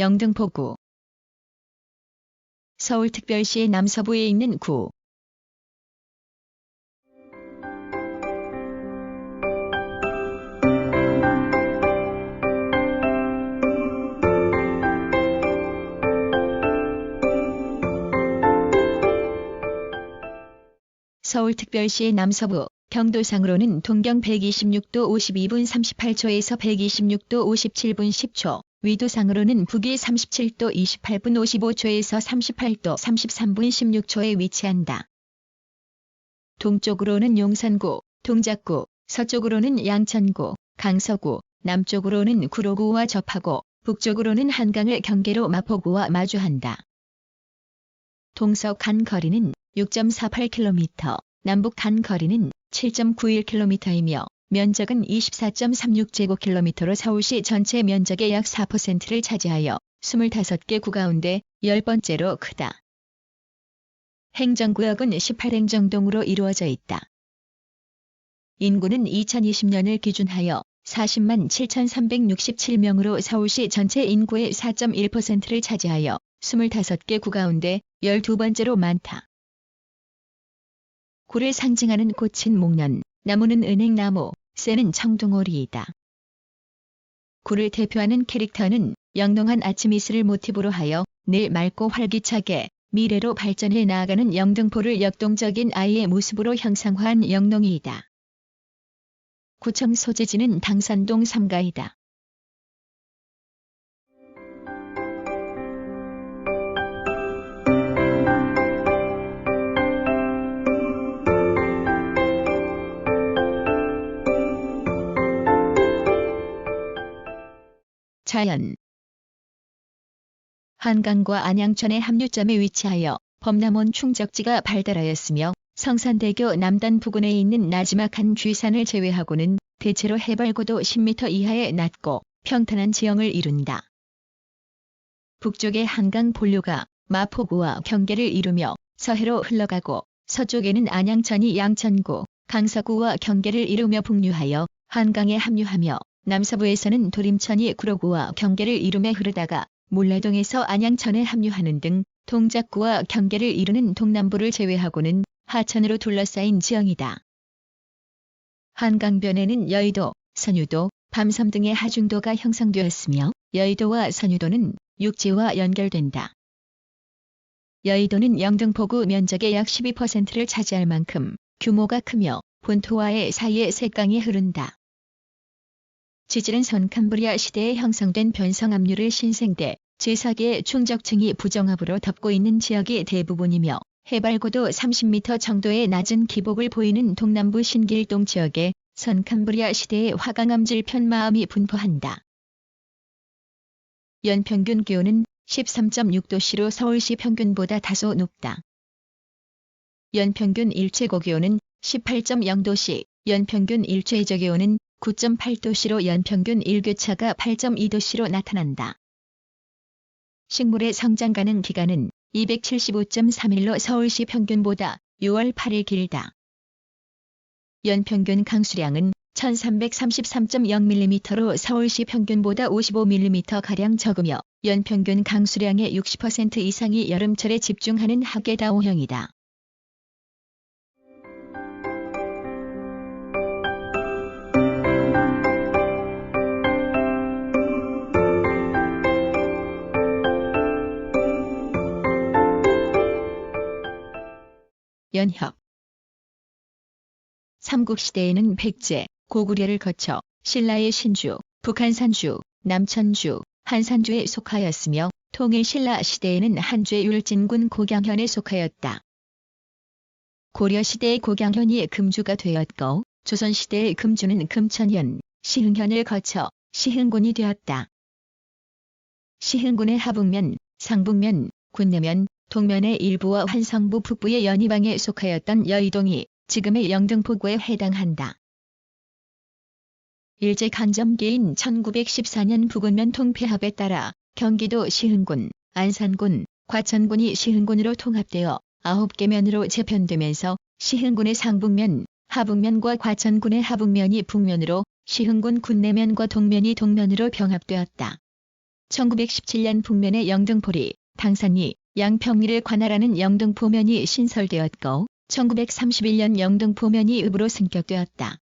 영등포구. 서울특별시 남서부에 있는 구. 서울특별시 남서부, 경도상으로는 동경 126도 52분 38초에서 126도 57분 10초, 위도상으로는 북위 37도 28분 55초에서 38도 33분 16초에 위치한다. 동쪽으로는 용산구, 동작구, 서쪽으로는 양천구, 강서구, 남쪽으로는 구로구와 접하고 북쪽으로는 한강을 경계로 마포구와 마주한다. 동서 간 거리는 6.48km, 남북 간 거리는 7.91km이며 면적은 24.36제곱킬로미터로 서울시 전체 면적의 약 4%를 차지하여 25개 구 가운데 10번째로 크다. 행정구역은 18행정동으로 이루어져 있다. 인구는 2020년을 기준하여 40만 7,367명으로 서울시 전체 인구의 4.1%를 차지하여 25개 구 가운데 12번째로 많다. 구를 상징하는 꽃은 목련, 나무는 은행나무, 새는 청둥오리이다. 구를 대표하는 캐릭터는 영롱한 아침 이슬을 모티브로 하여 늘 맑고 활기차게 미래로 발전해 나아가는 영등포를 역동적인 아이의 모습으로 형상화한 영롱이이다. 구청 소재지는 당산동 3가이다. 자연. 한강과 안양천의 합류점에 위치하여 범람원 충적지가 발달하였으며 성산대교 남단 부근에 있는 나지막한 귀산을 제외하고는 대체로 해발고도 10m 이하의 낮고 평탄한 지형을 이룬다. 북쪽의 한강 본류가 마포구와 경계를 이루며 서해로 흘러가고 서쪽에는 안양천이 양천구, 강서구와 경계를 이루며 북류하여 한강에 합류하며 남서부에서는 도림천이 구로구와 경계를 이루며 흐르다가 몰라동에서 안양천에 합류하는 등 동작구와 경계를 이루는 동남부를 제외하고는 하천으로 둘러싸인 지형이다. 한강변에는 여의도, 선유도, 밤섬 등의 하중도가 형성되었으며 여의도와 선유도는 육지와 연결된다. 여의도는 영등포구 면적의 약 12%를 차지할 만큼 규모가 크며 본토와의 사이에 셋강이 흐른다. 지질은 선캄브리아 시대에 형성된 변성압류를 신생대 제4기의 충적층이 부정압으로 덮고 있는 지역이 대부분이며 해발고도 30m 정도의 낮은 기복을 보이는 동남부 신길동 지역에 선캄브리아 시대의 화강암질 편마암이 분포한다. 연평균 기온은 13.6도씨로 서울시 평균보다 다소 높다. 연평균 일최고기온은 18.0도씨, 연평균 일최저기온은 9.8도씨로 연평균 일교차가 8.2도씨로 나타난다. 식물의 성장 가능 기간은 275.3일로 서울시 평균보다 6월 8일 길다. 연평균 강수량은 1333.0mm로 서울시 평균보다 55mm가량 적으며 연평균 강수량의 60% 이상이 여름철에 집중하는 하계다오형이다. 연협. 삼국시대에는 백제, 고구려를 거쳐 신라의 신주, 북한산주, 남천주, 한산주에 속하였으며 통일신라 시대에는 한주의 율진군 고경현에 속하였다. 고려시대의 고경현이 금주가 되었고 조선시대의 금주는 금천현, 시흥현을 거쳐 시흥군이 되었다. 시흥군의 하북면, 상북면, 군내면, 동면의 일부와 한성부 북부의 연희방에 속하였던 여의동이 지금의 영등포구에 해당한다. 일제강점기인 1914년 부근면 통폐합에 따라 경기도 시흥군, 안산군, 과천군이 시흥군으로 통합되어 9개 면으로 재편되면서 시흥군의 상북면, 하북면과 과천군의 하북면이 북면으로 시흥군 군내면과 동면이 동면으로 병합되었다. 1917년 북면의 영등포리, 당산리, 양평리를 관할하는 영등포면이 신설되었고 1931년 영등포면이 읍으로 승격되었다.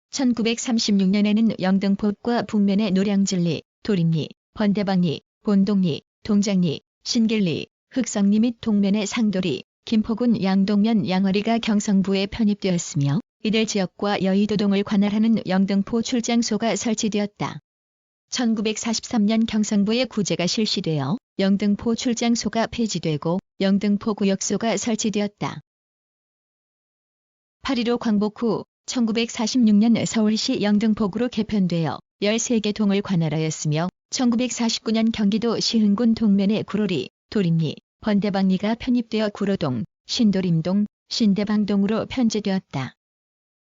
1936년에는 영등포과 북면의 노량진리, 도림리, 번대방리, 본동리, 동장리, 신길리, 흑성리 및 동면의 상도리, 김포군 양동면 양화리가 경성부에 편입되었으며 이들 지역과 여의도동을 관할하는 영등포 출장소가 설치되었다. 1943년 경성부에 구제가 실시되어 영등포 출장소가 폐지되고 영등포 구역소가 설치되었다. 8.15 광복 후 1946년 서울시 영등포구로 개편되어 13개 동을 관할하였으며 1949년 경기도 시흥군 동면의 구로리, 도림리, 번대방리가 편입되어 구로동, 신도림동, 신대방동으로 편제되었다.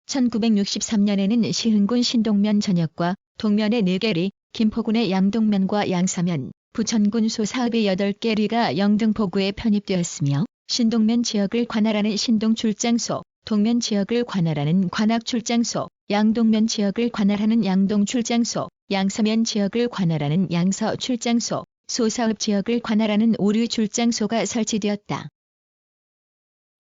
1963년에는 시흥군 신동면 전역과 동면의 4개리, 김포군의 양동면과 양사면, 부천군 소사읍의 8개리가 영등포구에 편입되었으며 신동면 지역을 관할하는 신동출장소, 동면 지역을 관할하는 관악출장소, 양동면 지역을 관할하는 양동출장소, 양서면 지역을 관할하는 양서출장소, 소사읍 지역을 관할하는 오류출장소가 설치되었다.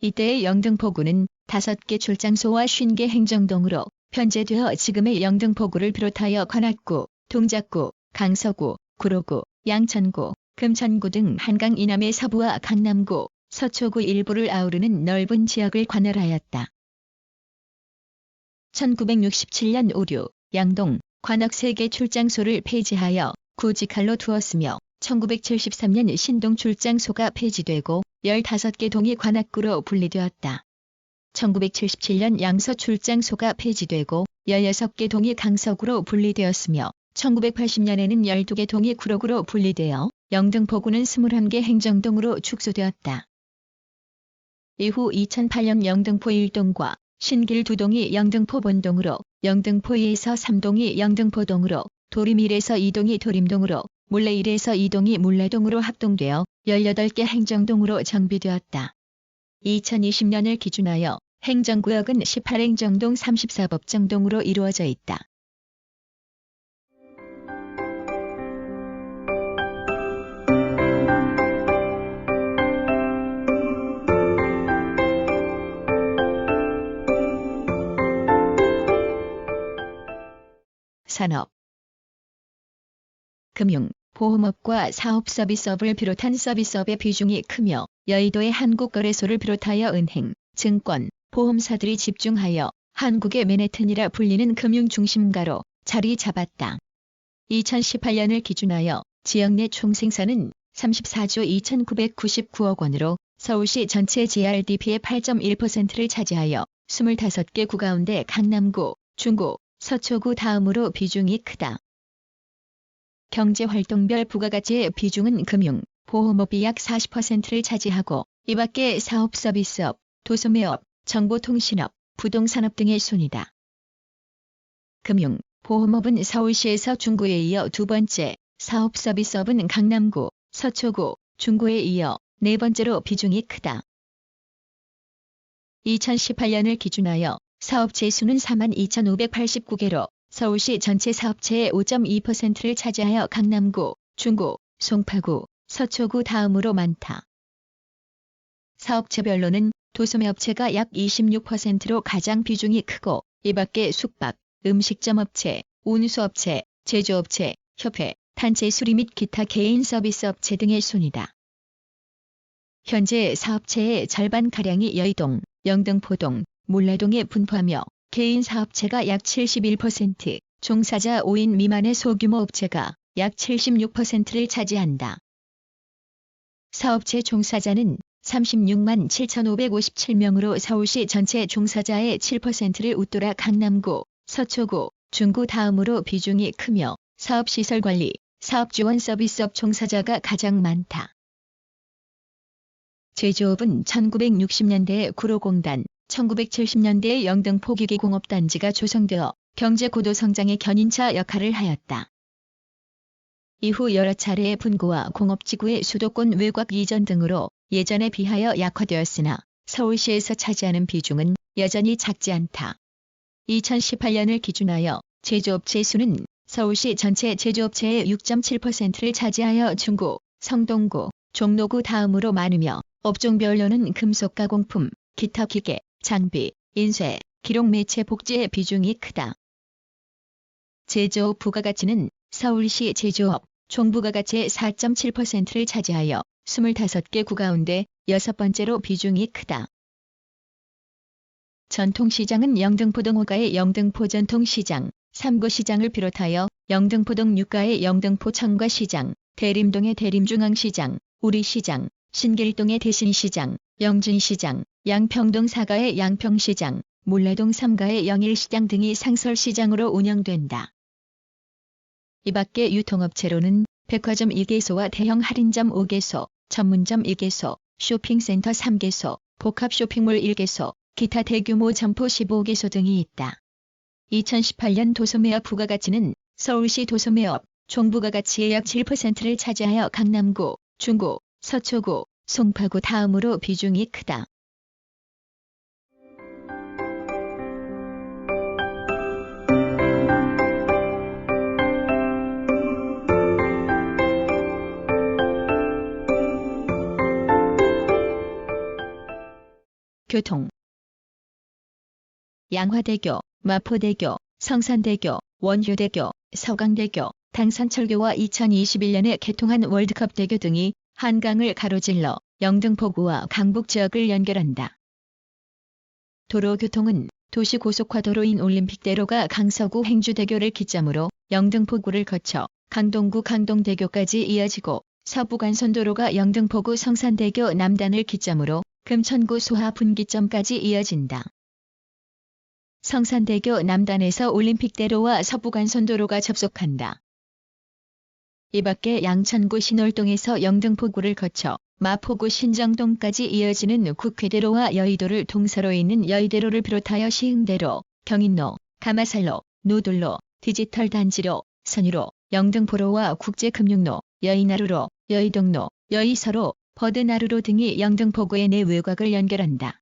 이때의 영등포구는 5개 출장소와 50개 행정동으로 편제되어 지금의 영등포구를 비롯하여 관악구, 동작구, 강서구, 구로구, 양천구, 금천구 등 한강 이남의 서부와 강남구, 서초구 일부를 아우르는 넓은 지역을 관할하였다. 1967년 오류, 양동, 관악 3개 출장소를 폐지하여 구직할로 두었으며 1973년 신동 출장소가 폐지되고 15개 동이 관악구로 분리되었다. 1977년 양서 출장소가 폐지되고 16개 동이 강서구로 분리되었으며 1980년에는 12개 동이 구로구로 분리되어 영등포구는 21개 행정동으로 축소되었다. 이후 2008년 영등포 1동과 신길 2동이 영등포 본동으로, 영등포 2에서 3동이 영등포동으로, 도림 1에서 2동이 도림동으로, 물레 1에서 2동이 물레동으로 합동되어 18개 행정동으로 정비되었다. 2020년을 기준하여 행정구역은 18행정동 34법정동으로 이루어져 있다. 산업, 금융, 보험업과 사업서비스업을 비롯한 서비스업의 비중이 크며 여의도의 한국거래소를 비롯하여 은행, 증권, 보험사들이 집중하여 한국의 맨해튼이라 불리는 금융중심가로 자리 잡았다. 2018년을 기준하여 지역 내 총생산은 34조 2,999억 원으로 서울시 전체 GRDP의 8.1%를 차지하여 25개 구 가운데 강남구, 중구, 서초구 다음으로 비중이 크다. 경제활동별 부가가치의 비중은 금융, 보험업이 약 40%를 차지하고 이 밖에 사업 서비스업, 도소매업, 정보통신업, 부동산업 등의 순이다. 금융, 보험업은 서울시에서 중구에 이어 두 번째, 사업 서비스업은 강남구, 서초구, 중구에 이어 네 번째로 비중이 크다. 2018년을 기준하여 사업체 수는 42,589개로 서울시 전체 사업체의 5.2%를 차지하여 강남구, 중구, 송파구, 서초구 다음으로 많다. 사업체별로는 도소매업체가 약 26%로 가장 비중이 크고 이 밖에 숙박, 음식점업체, 운수업체, 제조업체, 협회, 단체 수리 및 기타 개인 서비스업체 등의 순이다. 현재 사업체의 절반가량이 여의동, 영등포동, 물레동에 분포하며 개인 사업체가 약 71%, 종사자 5인 미만의 소규모 업체가 약 76%를 차지한다. 사업체 종사자는 36만 7,557명으로 서울시 전체 종사자의 7%를 웃돌아 강남구, 서초구, 중구 다음으로 비중이 크며 사업시설관리, 사업지원 서비스업 종사자가 가장 많다. 제조업은 1960년대에 구로공단, 1970년대에 영등포기계공업단지가 조성되어 경제 고도 성장의 견인차 역할을 하였다. 이후 여러 차례의 분구와 공업지구의 수도권 외곽 이전 등으로 예전에 비하여 약화되었으나 서울시에서 차지하는 비중은 여전히 작지 않다. 2018년을 기준하여 제조업체 수는 서울시 전체 제조업체의 6.7%를 차지하여 중구, 성동구, 종로구 다음으로 많으며 업종별로는 금속가공품, 기타 기계, 장비, 인쇄, 기록 매체 복지의 비중이 크다. 제조업 부가가치는 서울시 제조업 총 부가가치의 4.7%를 차지하여 25개 구 가운데 6번째로 비중이 크다. 전통시장은 영등포동 5가의 영등포 전통시장, 3구 시장을 비롯하여 영등포동 6가의 영등포 청과시장, 대림동의 대림중앙시장, 우리시장, 신길동의 대신시장, 영진시장, 양평동 4가의 양평시장, 몰래동 3가의 영일시장 등이 상설시장으로 운영된다. 이 밖에 유통업체로는 백화점 2개소와 대형 할인점 5개소, 전문점 1개소, 쇼핑센터 3개소, 복합쇼핑몰 1개소, 기타 대규모 점포 15개소 등이 있다. 2018년 도소매업 부가가치는 서울시 도소매업 총 부가가치의 약 7%를 차지하여 강남구, 중구, 서초구, 송파구 다음으로 비중이 크다. 교통 양화대교, 마포대교, 성산대교, 원효대교, 서강대교, 당산철교와 2021년에 개통한 월드컵대교 등이 한강을 가로질러 영등포구와 강북 지역을 연결한다. 도로교통은 도시고속화도로인 올림픽대로가 강서구 행주대교를 기점으로 영등포구를 거쳐 강동구 강동대교까지 이어지고 서부간선도로가 영등포구 성산대교 남단을 기점으로 금천구 소하 분기점까지 이어진다. 성산대교 남단에서 올림픽대로와 서부간선도로가 접속한다. 이 밖에 양천구 신월동에서 영등포구를 거쳐 마포구 신정동까지 이어지는 국회대로와 여의도를 동서로 잇는 여의대로를 비롯하여 시흥대로, 경인로, 가마살로, 노들로, 디지털 단지로, 선유로, 영등포로와 국제금융로, 여의나루로, 여의동로, 여의서로, 버드나루로 등이 영등포구의 내 외곽을 연결한다.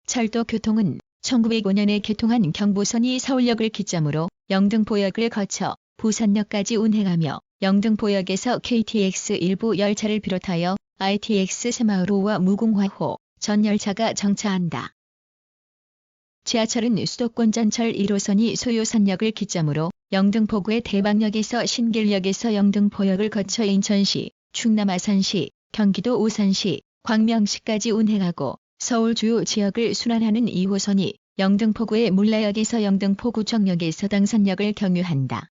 철도교통은 1905년에 개통한 경부선이 서울역을 기점으로 영등포역을 거쳐 부산역까지 운행하며 영등포역에서 KTX 일부 열차를 비롯하여 ITX 새마을호와 무궁화호 전 열차가 정차한다. 지하철은 수도권 전철 1호선이 소요선역을 기점으로 영등포구의 대방역에서 신길역에서 영등포역을 거쳐 인천시, 충남 아산시, 경기도 오산시, 광명시까지 운행하고 서울 주요 지역을 순환하는 2호선이 영등포구의 물라역에서 영등포구청역에서 당산역을 경유한다.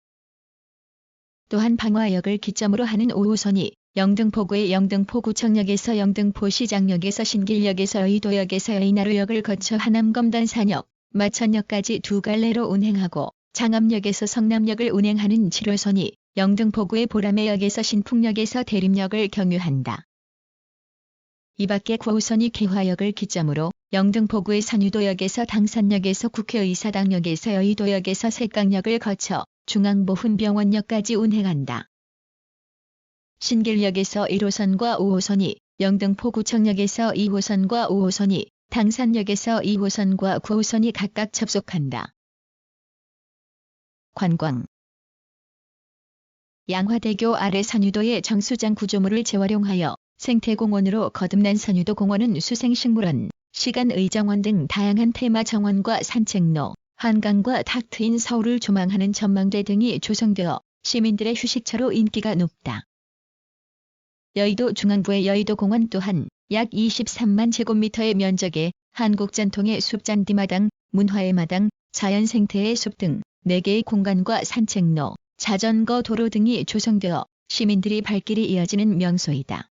또한 방화역을 기점으로 하는 5호선이 영등포구의 영등포구청역에서 영등포시장역에서 신길역에서 여의도역에서 여의나루역을 거쳐 하남검단산역, 마천역까지 두 갈래로 운행하고 장암역에서 성남역을 운행하는 7호선이 영등포구의 보라매역에서 신풍역에서 대림역을 경유한다. 이 밖에 9호선이 개화역을 기점으로 영등포구의 선유도역에서 당산역에서 국회의사당역에서 여의도역에서 색강역을 거쳐 중앙보훈병원역까지 운행한다. 신길역에서 1호선과 5호선이 영등포구청역에서 2호선과 5호선이 당산역에서 2호선과 9호선이 각각 접속한다. 관광 양화대교 아래 선유도의 정수장 구조물을 재활용하여 생태공원으로 거듭난 선유도 공원은 수생식물원, 시간의정원 등 다양한 테마 정원과 산책로, 한강과 탁 트인 서울을 조망하는 전망대 등이 조성되어 시민들의 휴식처로 인기가 높다. 여의도 중앙부의 여의도공원 또한 약 23만 제곱미터의 면적에 한국전통의 숲잔디마당, 문화의 마당, 자연생태의 숲 등 4개의 공간과 산책로, 자전거 도로 등이 조성되어 시민들이 발길이 이어지는 명소이다.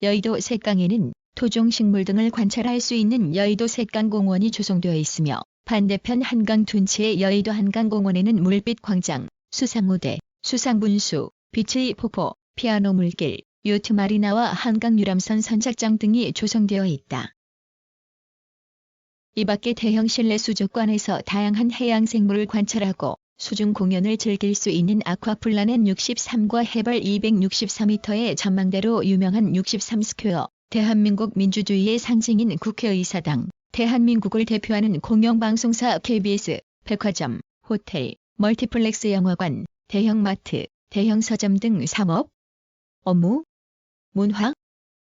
여의도 색강에는 토종식물 등을 관찰할 수 있는 여의도 색강공원이 조성되어 있으며 반대편 한강 둔치의 여의도 한강공원에는 물빛 광장, 수상무대, 수상분수, 빛의 폭포, 피아노 물길, 요트 마리나와 한강 유람선 선착장 등이 조성되어 있다. 이 밖에 대형 실내 수족관에서 다양한 해양생물을 관찰하고 수중 공연을 즐길 수 있는 아쿠아플라넷 63과 해발 264m의 전망대로 유명한 63스퀘어, 대한민국 민주주의의 상징인 국회의사당, 대한민국을 대표하는 공영방송사 KBS, 백화점, 호텔, 멀티플렉스 영화관, 대형 마트, 대형 서점 등 상업, 업무, 문화,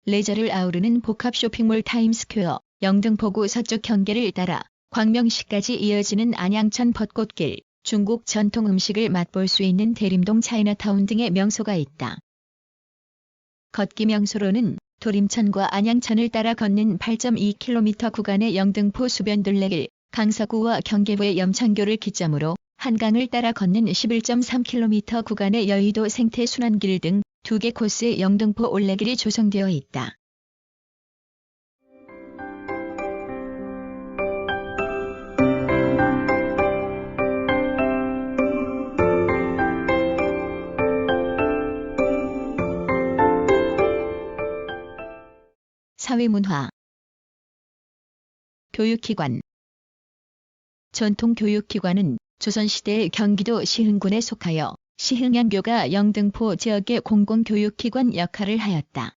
레저를 아우르는 복합 쇼핑몰 타임스퀘어, 영등포구 서쪽 경계를 따라 광명시까지 이어지는 안양천 벚꽃길, 중국 전통 음식을 맛볼 수 있는 대림동 차이나타운 등의 명소가 있다. 걷기 명소로는 도림천과 안양천을 따라 걷는 8.2km 구간의 영등포 수변둘레길, 강서구와 경계부의 염창교를 기점으로 한강을 따라 걷는 11.3km 구간의 여의도 생태순환길 등 2개 코스의 영등포 올레길이 조성되어 있다. 사회문화, 교육기관. 전통교육기관은 조선시대 경기도 시흥군에 속하여 시흥양교가 영등포 지역의 공공교육기관 역할을 하였다.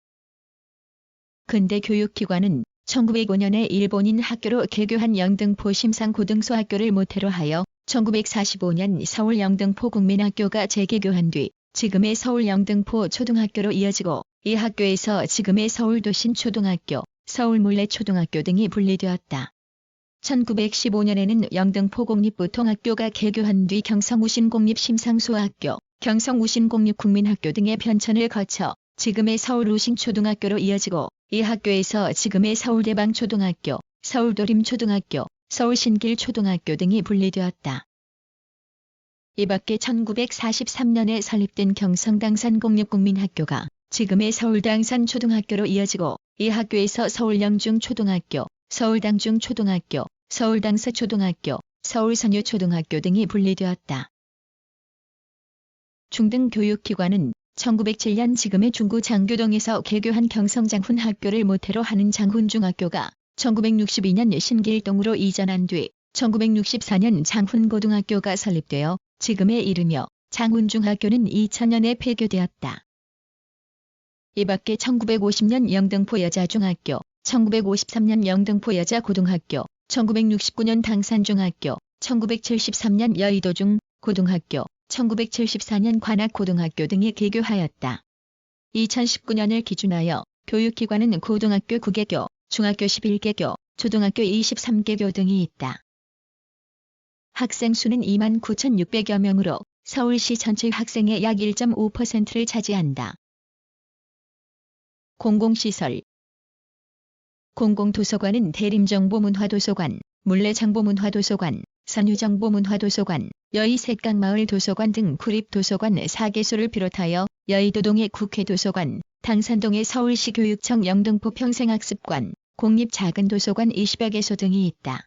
근대 교육기관은 1905년에 일본인 학교로 개교한 영등포 심상고등소학교를 모태로 하여 1945년 서울 영등포 국민학교가 재개교한 뒤 지금의 서울 영등포 초등학교로 이어지고 이 학교에서 지금의 서울도신초등학교, 서울물레초등학교 등이 분리되었다. 1915년에는 영등포 공립보통학교가 개교한 뒤 경성우신공립심상소학교, 경성우신공립국민학교 등의 변천을 거쳐 지금의 서울우신초등학교로 이어지고 이 학교에서 지금의 서울대방초등학교, 서울도림초등학교, 서울신길초등학교 등이 분리되었다. 이 밖에 1943년에 설립된 경성당산공립국민학교가 지금의 서울당산초등학교로 이어지고 이 학교에서 서울영중초등학교, 서울당중초등학교, 서울당서초등학교, 서울선유초등학교 등이 분리되었다. 중등교육기관은 1907년 지금의 중구 장교동에서 개교한 경성장훈학교를 모태로 하는 장훈중학교가 1962년 신길동으로 이전한 뒤 1964년 장훈고등학교가 설립되어 지금의 이르며 장훈중학교는 2000년에 폐교되었다. 이 밖에 1950년 영등포 여자중학교, 1953년 영등포 여자고등학교, 1969년 당산중학교, 1973년 여의도중 고등학교, 1974년 관악고등학교 등이 개교하였다. 2019년을 기준하여 교육기관은 고등학교 9개교, 중학교 11개교, 초등학교 23개교 등이 있다. 학생 수는 29,600여 명으로 서울시 전체 학생의 약 1.5%를 차지한다. 공공시설. 공공도서관은 대림정보문화도서관, 물레정보문화도서관, 선유정보문화도서관, 여의색강마을 도서관 등 구립도서관 4개소를 비롯하여 여의도동의 국회도서관, 당산동의 서울시 교육청 영등포 평생학습관, 공립작은도서관 20여 개소 등이 있다.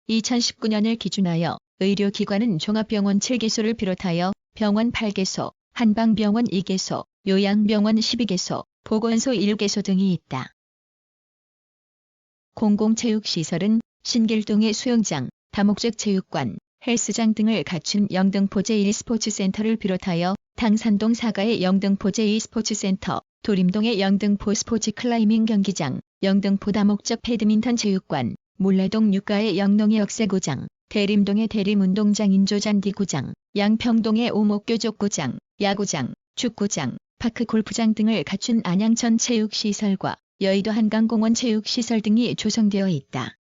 2019년을 기준하여 의료기관은 종합병원 7개소를 비롯하여 병원 8개소, 한방병원 2개소, 요양병원 12개소, 보건소 1개소 등이 있다. 공공체육시설은 신길동의 수영장, 다목적 체육관, 헬스장 등을 갖춘 영등포 제1스포츠센터를 비롯하여 당산동 사가의 영등포 제2스포츠센터, 도림동의 영등포 스포츠클라이밍 경기장, 영등포 다목적 배드민턴 체육관, 물레동 육가의 영농의 역세구장, 대림동의 대림운동장 인조잔디구장, 양평동의 오목교족구장, 야구장, 축구장, 파크골프장 등을 갖춘 안양천 체육시설과 여의도 한강공원 체육시설 등이 조성되어 있다.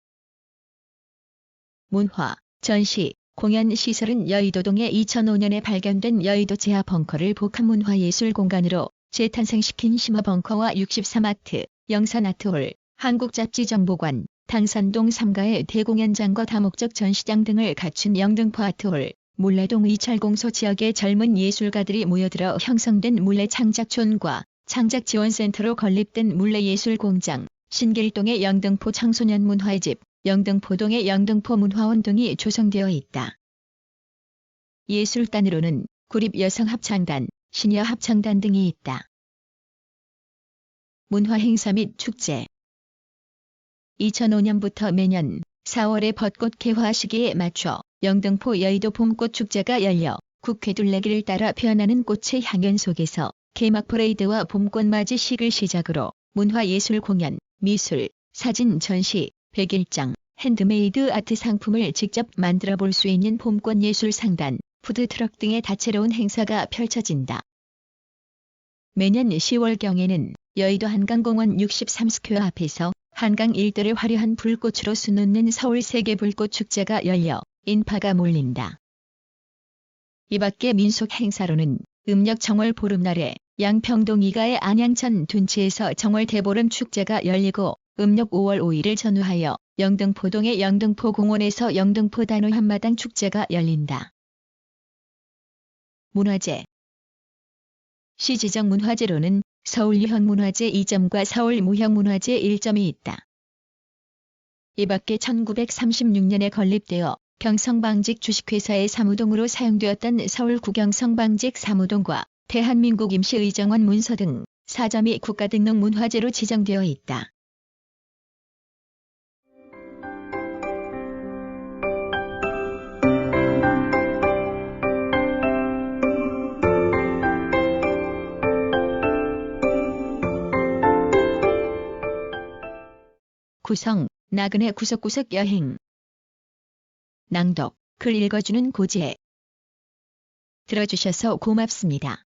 문화, 전시, 공연시설은 여의도동에 2005년에 발견된 여의도 지하 벙커를 복합문화예술공간으로 재탄생시킨 심화벙커와 63아트, 영산아트홀, 한국잡지정보관, 당산동 3가의 대공연장과 다목적 전시장 등을 갖춘 영등포 아트홀, 물레동 이철공소 지역의 젊은 예술가들이 모여들어 형성된 물레창작촌과 창작지원센터로 건립된 물레예술공장, 신길동의 영등포 청소년문화의 집, 영등포동의 영등포문화원 등이 조성되어 있다. 예술단으로는 구립여성합창단, 시녀합창단 등이 있다. 문화행사 및 축제. 2005년부터 매년 4월의 벚꽃 개화 시기에 맞춰 영등포 여의도 봄꽃축제가 열려 국회 둘레길을 따라 피어나는 꽃의 향연 속에서 개막 퍼레이드와 봄꽃맞이식을 시작으로 문화예술 공연, 미술, 사진 전시, 백일장, 핸드메이드 아트 상품을 직접 만들어 볼 수 있는 봄꽃 예술 상단, 푸드트럭 등의 다채로운 행사가 펼쳐진다. 매년 10월경에는 여의도 한강공원 63스퀘어 앞에서 한강 일대를 화려한 불꽃으로 수놓는 서울 세계불꽃축제가 열려 인파가 몰린다. 이 밖에 민속 행사로는 음력 정월 보름날에 양평동 이가의 안양천 둔치에서 정월 대보름 축제가 열리고 음력 5월 5일을 전후하여 영등포동의 영등포공원에서 영등포 단오 한마당 축제가 열린다. 문화재 시지적 문화재로는 서울 유형문화재 2점과 서울 무형문화재 1점이 있다. 이 밖에 1936년에 건립되어 경성방직 주식회사의 사무동으로 사용되었던 서울 구경성방직 사무동과 대한민국 임시의정원 문서 등 4점이 국가등록문화재로 지정되어 있다. 구성, 나그네 구석구석 여행. 낭독, 글 읽어주는 고지혜. 들어주셔서 고맙습니다.